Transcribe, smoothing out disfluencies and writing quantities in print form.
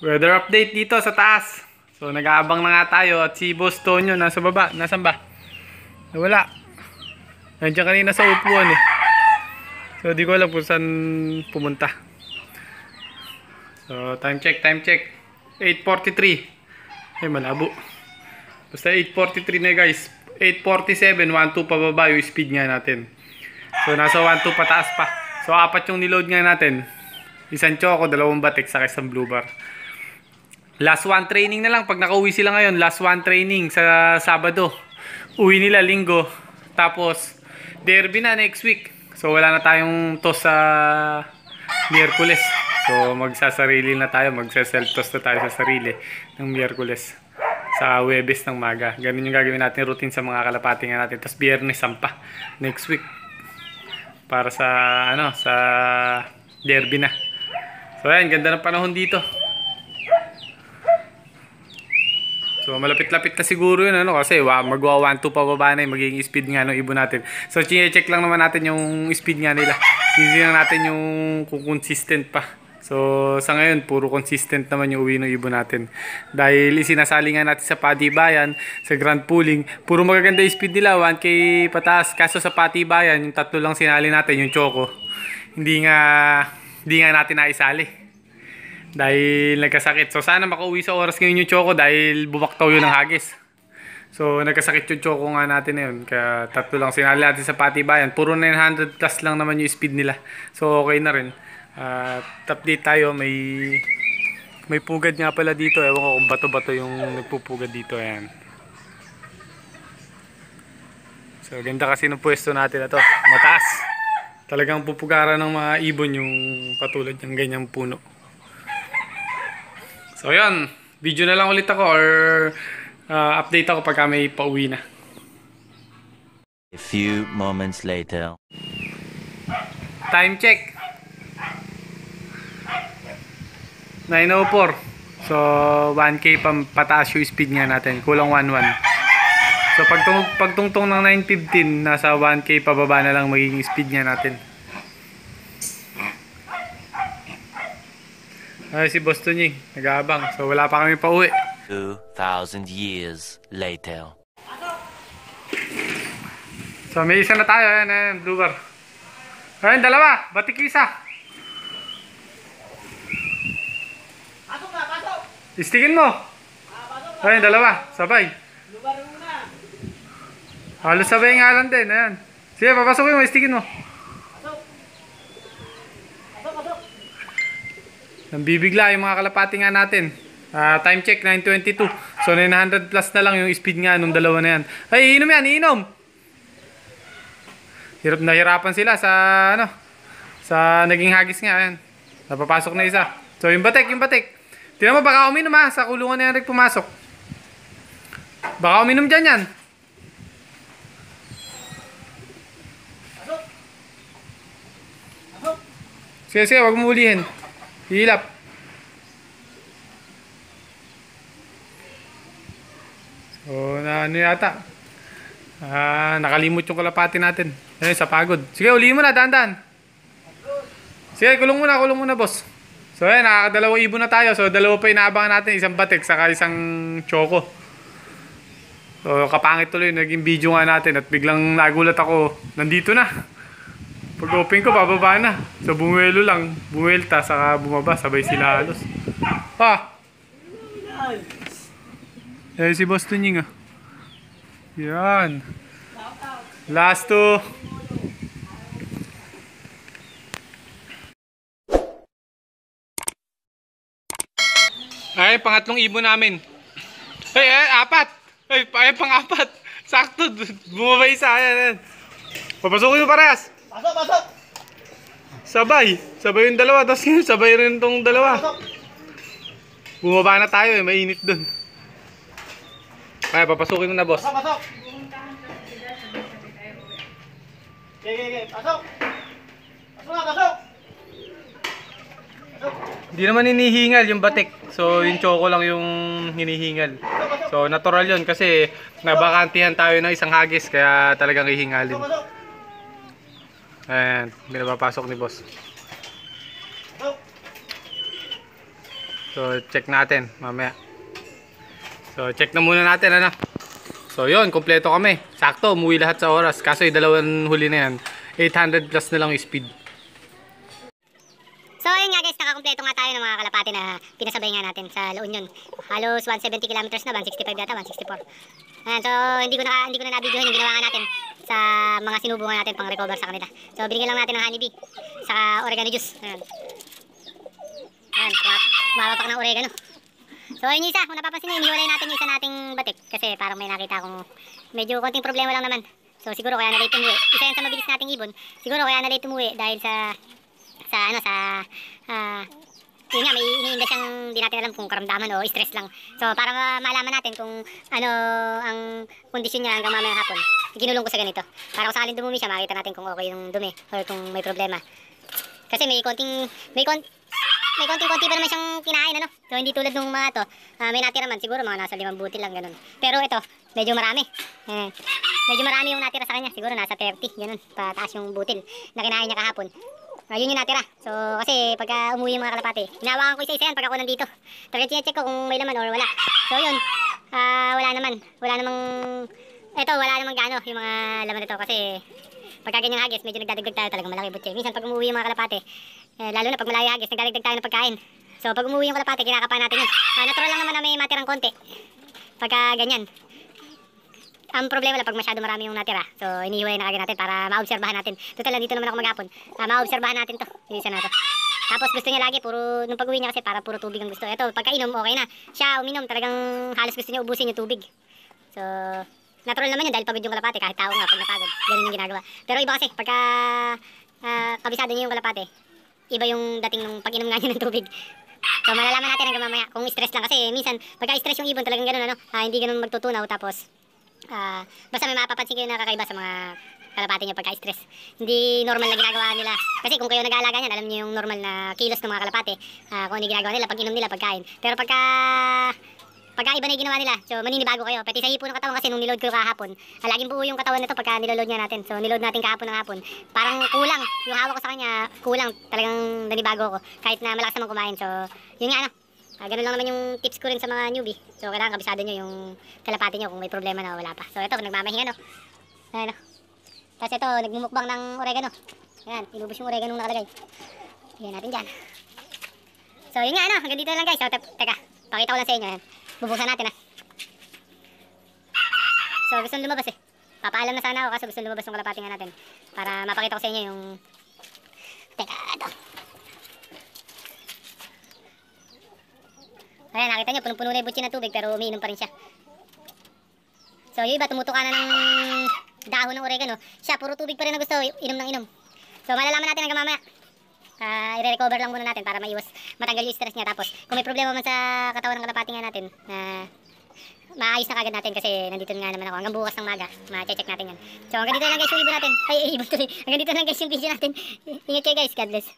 Weather update dito sa taas. So nag-aabang na nga tayo at si Boss Tonyo nasa baba. Nasaan ba? Wala. Nandiyan kanina sa upuan eh. So di ko alam kung saan pumunta. So time check. 8:43. Ay malabo. Basta 8:43 na guys. 8:47, 1-2 pababa yung speed nga natin. So nasa 1-2 pataas pa. So apat yung niload nga natin. Isang choco, dalawang batik, saka isang blue bar. Last one training na lang. Pag nakauwi sila ngayon, last one training sa Sabado. Uwi nila Linggo. Tapos, derby na next week. So, wala na tayong toss sa Miyerkules. So, magsasarili na tayo. Magsa-self-toss na tayo sa sarili ng Miyerkules. Sa Huwebes ng maga. Ganun yung gagawin natin routine sa mga kalapati nga natin. Tapos, Biyernes, sampa. Next week. Para sa, sa derby na. So, ayan. Ganda ng panahon dito. So malapit-lapit na siguro yun kasi magwa 1-2 pababa na yung magiging speed nga ng ibon natin. So check lang naman natin yung speed nga nila. Hindi lang natin yung kung consistent pa. So sa ngayon puro consistent naman yung uwi ng ibon natin. Dahil isinasali nga natin sa Patibayan, sa Grand Pooling, puro magaganda yung speed nila, 1K pataas. Kaso sa Patibayan, yung tatlo lang sinali natin, yung choco, hindi nga natin naisali. Dahil nagkasakit. So sana makauwi sa oras ngayon yung choco dahil bumaktaw yun ng hagis. So nagkasakit yung choco nga natin na yun. Kaya tatlo lang sinali natin sa Patibayan. Puro 900 plus lang naman yung speed nila. So okay na rin. Update tayo. May pugad nga pala dito. Ewan ko kung bato-bato yung nagpupugad dito. Ayan. So ganda kasi ng pwesto natin na to. Mataas. Talagang pupugaran ng mga ibon yung katulad ng ganyang puno. So yun, video na lang ulit ako or update ako pagka may pauwi na. A few moments later. Time check. 9:04. So 1K pataas yung speed nga natin. Kulang 1-1. So pagtungtong ng 9:15, nasa 1K pababa na lang magiging speed nga natin. Ay, si Boss Tunying, nag-aabang. So, wala pa kami pa uwi. 2,000 years later. So, may isa na tayo. Ayan, blue bar. Ayan, dalawa. Batik isa. Istigin mo. Ayan, dalawa. Sabay. Halos sabay nga lang din. Ayan. Sige, papasukin mo. Istigin mo. Nambibigla yung mga kalapati nga natin. Time check 9:22. So 900 plus na lang yung speed nga nung dalawa na yan. Ay, iinom yan, iinom. Hirap na hirapan sila sa naging hagis nga. Ayan. Napapasok na isa. So yung batik. Tingnan mo, baka uminom sa kulungan na yan rin pumasok. Baka uminom dyan yan. Sige, wag mo ulihin. Hilap. So, yata. Nakalimot yung kalapati natin. Ayun, sa pagod. Sige, ulihin mo na, dahan-dahan. Sige, kulong muna, boss. So, ayan, nakakadalawang ibon na tayo. So, dalawa pa inaabangan natin. Isang batik, saka isang choco. So, kapangit tuloy. Naging video nga natin. At biglang nagulat ako. Nandito na. Pag open ko, bababa na. So, bumuelo lang. Bumuelta, saka bumaba. Sabay sila halos. Si Boss Tunying Yan. Last two. Ay, pangatlong ibon namin. Apat. Pang-apat. Sakto. Bumaba isa. Ayan. Papasukin mo parehas. Pasok! Sabay yung dalawa, tapos sabay rin tong dalawa. Bumaba na tayo mainit dun. Kaya papasukin mo na, boss. Pasok! Okay, pasok! Pasok! Hindi naman hinihingal yung batik. So yung choco lang yung hinihingal. So natural yun kasi nabakantihan tayo ng isang hagis kaya talagang hihingalin. Ayan, binabapasok ni boss. So, check natin mamaya. So, check na muna natin, ano. So, yun, kompleto kami. Sakto, umuwi lahat sa oras. Kaso, yung dalawang huli na yan, 800 plus na lang yung speed. So ayun nga guys, nakakompleto nga tayo ng mga kalapati na pinasabay nga natin sa La Union. Halos 170 kilometers na, 165 yata, 164. Ayan, so hindi ko na na-videohan yung ginawa nga natin sa mga sinubungan natin pang recover sa kanila. So binigyan lang natin ng honeybee sa oregano juice. Ayan. Ayan, mapapak ng oregano. So ayun yung isa, kung napapansin nyo, iniwalay natin yung isa nating batik kasi parang may nakita akong medyo konting problema lang naman. So siguro kaya na-late umuwi. Isa yan sa mabilis nating ibon. Siguro kaya na-late umuwi dahil yun nga, may iniinda siyang di natin alam kung karamdaman o stress lang. So para malaman natin kung ano ang kondisyon niya hanggang mamayang hapon, ginulong ko sa ganito. Para kung sakaling dumumi siya, makita natin kung okay yung dumi or kung may problema. Kasi may konting konti pa naman siyang kinain, ano? So hindi tulad nung mga to, may natira man siguro mga nasa 5 butil lang ganun. Pero ito, medyo marami. Medyo marami yung natira sa kanya, siguro nasa 30, ganun, pataas yung butil na kinain niya kahapon. Yun yung natira. So, kasi pagka umuwi yung mga kalapati, hinawakan ko isa-isa yan pagka ako nandito. Talagang check ko kung may laman or wala. So, yun. Wala namang gaano yung mga laman nito kasi pagka ganyang hagis, medyo nagdadagdag tayo talagang malaki butche. Minsan pag umuwi yung mga kalapati, lalo na pag malayo hagis, nagdadagdag tayo ng pagkain. So, pag umuwi yung kalapati, kinakapa natin yun. Natural lang naman na may matirang konti. Pagka ganyan. Ang problema lang pag masyado marami yung natira. So, inihiwalay na kagad natin para maobserbahan natin. Total, nandito naman ako maghapon. Maobserbahan natin to. Yung isa na to. Tapos gusto niya lagi, nung pag-uwi niya kasi para puro tubig ang gusto. Ito, pagkainom, okay na. Siya, uminom, talagang halos gusto niya ubusin yung tubig. So, natural naman yun dahil pagod yung kalapate. Kahit tao nga, pag napagod, ganun yung ginagawa. Pero iba kasi, pagka kabisado niya yung kalapate, iba yung dating nung pag-inom nga niya ng tubig. So, malalaman natin hanggang mamaya kung stress lang. Kasi minsan, pagka-stress yung ibon, talagang ganun, ano, hindi ganun magtutunaw. Tapos, basta may mapapansin kayo na kakaiba sa mga kalapati nyo pagka-stress. Hindi normal na ginagawa nila. Kasi kung kayo nag-aalaga niyan, alam niyo yung normal na kilos ng mga kalapati. Kung ano yung ginagawa nila, pag-inom nila, pagkain. Pero pagka iba na yung ginawa nila, so maninibago kayo. Pati sa hipo ng katawan kasi nung nilod ko kahapon, laging buo yung katawan nito pagka niloload niya natin. So nilod natin kahapon ng hapon. Parang kulang. Yung hawak ko sa kanya, kulang. Talagang nanibago ko. Kahit na malakas naman kumain. So, yun nga, ano. Ganun lang naman yung tips ko rin sa mga newbie. So, kailangan kabisado nyo yung kalapati nyo kung may problema na wala pa. So, ito, nagmamahinga, no? Ayan, no? Tapos ito, nagmumukbang ng oregano. Ayan, inubos yung oregano nakalagay. Ayan natin dyan. So, yun nga, ano? Hanggang dito lang, guys. So, teka, pakita ko lang sa inyo. Ayan. Bubuksan natin, ha? So, gusto lumabas, eh. Papaalam na sana ako kasi gusto lumabas yung kalapati nga natin. Para mapakita ko sa inyo yung... Teka, ito. Ayan, nakita nyo, punong-puno na yung butsi ng tubig pero umiinom pa rin siya. So, yung iba, tumutuka na ng dahon ng oregano. Siya, puro tubig pa rin na gusto, inom ng inom. So, malalaman natin hanggang mamaya. I-recover lang muna natin para maiwas, matanggal yung stress niya. Tapos, kung may problema man sa katawan ng kalapati nga natin, maayos na kagad natin kasi nandito nga naman ako. Hanggang bukas ng maga, ma-check natin yan. So, hanggang dito lang guys yung ibon natin. Ibon tuloy. Hanggang dito lang guys yung video natin. Ingat kayo guys, God bless.